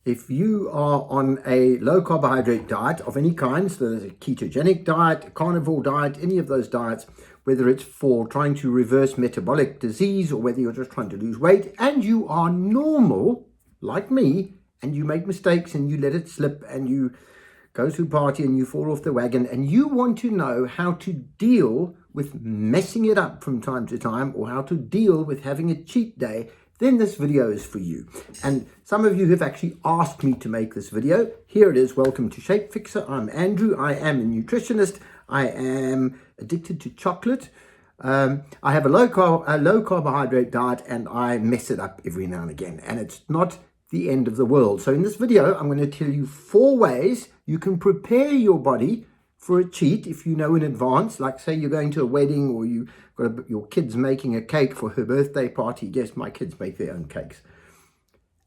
if you are on a low carbohydrate diet of any kind, so there's a ketogenic diet, a carnivore diet, any of those diets, whether it's for trying to reverse metabolic disease or whether you're just trying to lose weight, and you are normal, like me, and you make mistakes and you let it slip and you go to a party and you fall off the wagon and you want to know how to deal with messing it up from time to time or how to deal with having a cheat day, then this video is for you. And some of you have actually asked me to make this video. Here it is. Welcome to SHAPEFIXER. I'm Andrew. I am a nutritionist. I am addicted to chocolate. I have a low carbohydrate diet and I mess it up every now and again. And it's not the end of the world. So in this video, I'm going to tell you 4 ways you can prepare your body for a cheat if you know in advance. Like say you're going to a wedding or you got your kid's making a cake for her birthday party. Yes, my kids make their own cakes.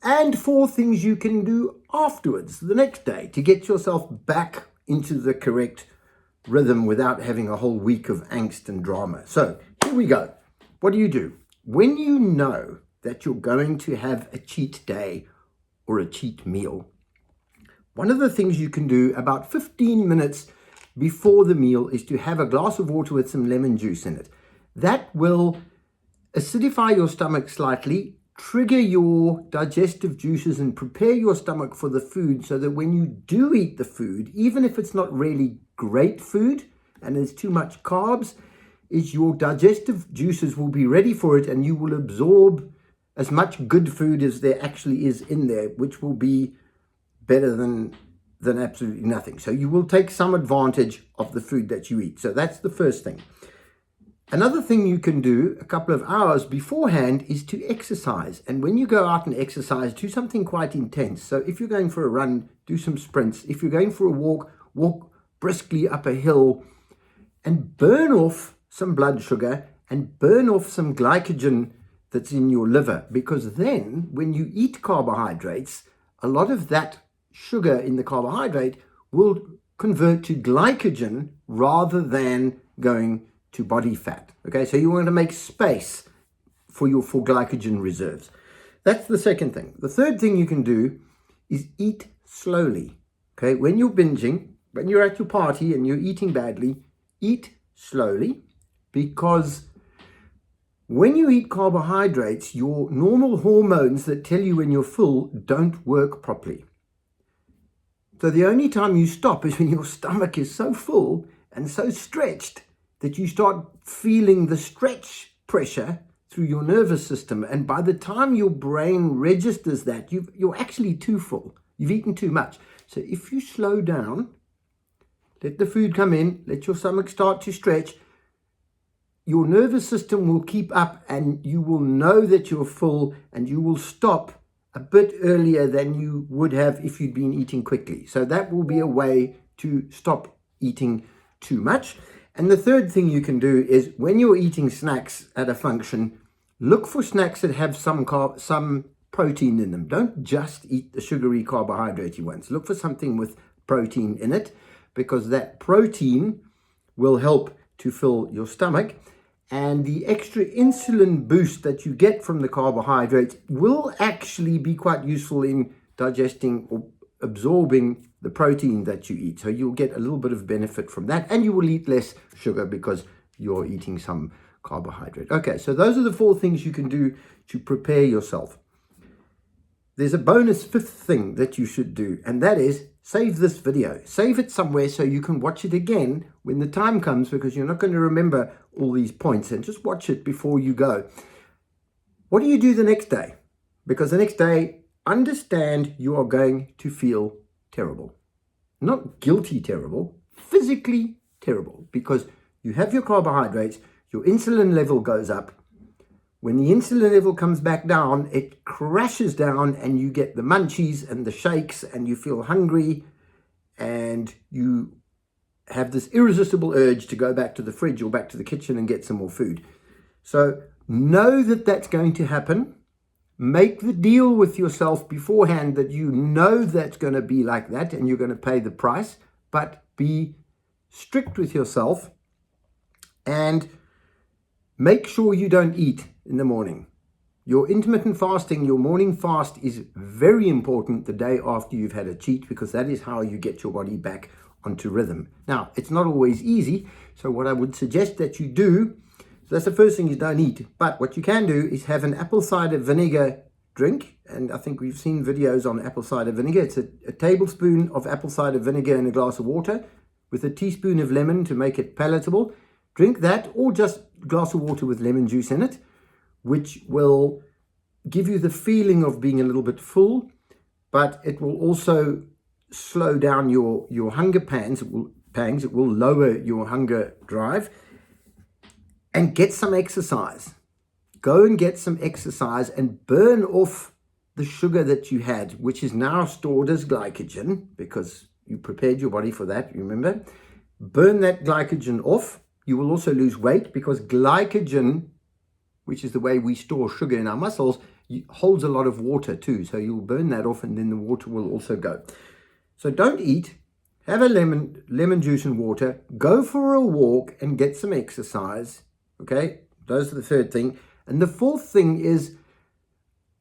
And 4 things you can do afterwards, the next day, to get yourself back into the correct rhythm without having a whole week of angst and drama. So here we go. What do? When you know that you're going to have a cheat day or a cheat meal, one of the things you can do about 15 minutes before the meal is to have a glass of water with some lemon juice in it. That will acidify your stomach slightly, trigger your digestive juices and prepare your stomach for the food so that when you do eat the food, even if it's not really great food and there's too much carbs, is your digestive juices will be ready for it and you will absorb as much good food as there actually is in there, which will be better than absolutely nothing. So you will take some advantage of the food that you eat. So that's the first thing. Another thing you can do a couple of hours beforehand is to exercise. And when you go out and exercise, do something quite intense. So if you're going for a run, do some sprints. If you're going for a walk, walk briskly up a hill and burn off some blood sugar and burn off some glycogen that's in your liver. Because then when you eat carbohydrates, a lot of that sugar in the carbohydrate will convert to glycogen rather than going to body fat. Okay, so you want to make space for glycogen reserves. That's the second thing. The third thing you can do is eat slowly. Okay, when you're binging, when you're at your party and you're eating badly, eat slowly, because when you eat carbohydrates, your normal hormones that tell you when you're full don't work properly. So the only time you stop is when your stomach is so full and so stretched that you start feeling the stretch pressure through your nervous system. And by the time your brain registers that, you're actually too full. You've eaten too much. So if you slow down, let the food come in, let your stomach start to stretch, your nervous system will keep up and you will know that you're full and you will stop a bit earlier than you would have if you'd been eating quickly. So that will be a way to stop eating too much. And the third thing you can do is when you're eating snacks at a function, look for snacks that have some protein in them. Don't just eat the sugary carbohydrate ones. Look for something with protein in it, because that protein will help to fill your stomach. And the extra insulin boost that you get from the carbohydrates will actually be quite useful in digesting or absorbing the protein that you eat. So you'll get a little bit of benefit from that, and you will eat less sugar because you're eating some carbohydrate. Okay, so those are the 4 things you can do to prepare yourself. There's a bonus 5th thing that you should do, and that is save this video. Save it somewhere so you can watch it again when the time comes, because you're not going to remember all these points, and just watch it before you go. What do you do the next day? Because the next day, understand you are going to feel terrible. Not guilty terrible, physically terrible, because you have your carbohydrates, your insulin level goes up. When the insulin level comes back down, it crashes down and you get the munchies and the shakes and you feel hungry and you have this irresistible urge to go back to the fridge or back to the kitchen and get some more food. So know that that's going to happen. Make the deal with yourself beforehand that you know that's going to be like that and you're going to pay the price, but be strict with yourself and make sure you don't eat in the morning. Your intermittent fasting, your morning fast is very important the day after you've had a cheat, because that is how you get your body back onto rhythm. Now, it's not always easy, so what I would suggest that you do, so that's the first thing, you don't eat, but what you can do is have an apple cider vinegar drink, and I think we've seen videos on apple cider vinegar. It's a tablespoon of apple cider vinegar in a glass of water with a teaspoon of lemon to make it palatable. Drink that, or just a glass of water with lemon juice in it, which will give you the feeling of being a little bit full, but it will also slow down your hunger pangs. It will lower your hunger drive. And get some exercise. Go and get some exercise and burn off the sugar that you had, which is now stored as glycogen, because you prepared your body for that, remember? Burn that glycogen off. You will also lose weight, because glycogen, which is the way we store sugar in our muscles, holds a lot of water too. So you'll burn that off, and then the water will also go. So don't eat. Have a lemon juice and water. Go for a walk and get some exercise. Okay, those are the third thing. And the fourth thing is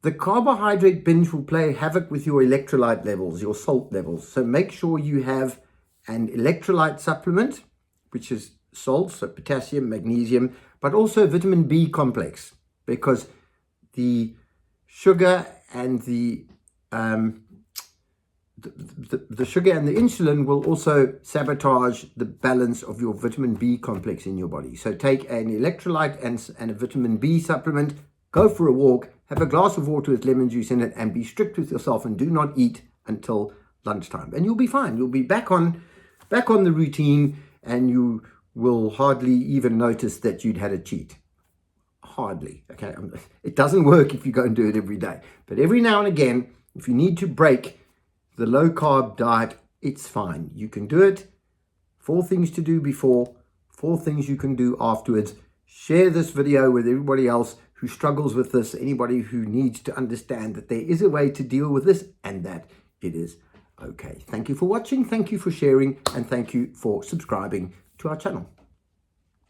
the carbohydrate binge will play havoc with your electrolyte levels, your salt levels. So make sure you have an electrolyte supplement, which is salts, so potassium, magnesium, but also vitamin B complex, because the sugar and the sugar and the insulin will also sabotage the balance of your vitamin B complex in your body. So take an electrolyte and a vitamin B supplement, go for a walk, have a glass of water with lemon juice in it, and be strict with yourself and do not eat until lunchtime. And you'll be fine. You'll be back on the routine, and you will hardly even notice that you'd had a cheat. Hardly. Okay. It doesn't work if you go and do it every day. But every now and again, if you need to break the low-carb diet, it's fine. You can do it. 4 things to do before, 4 things you can do afterwards. Share this video with everybody else who struggles with this, anybody who needs to understand that there is a way to deal with this and that it is okay. Thank you for watching, thank you for sharing, and thank you for subscribing to our channel.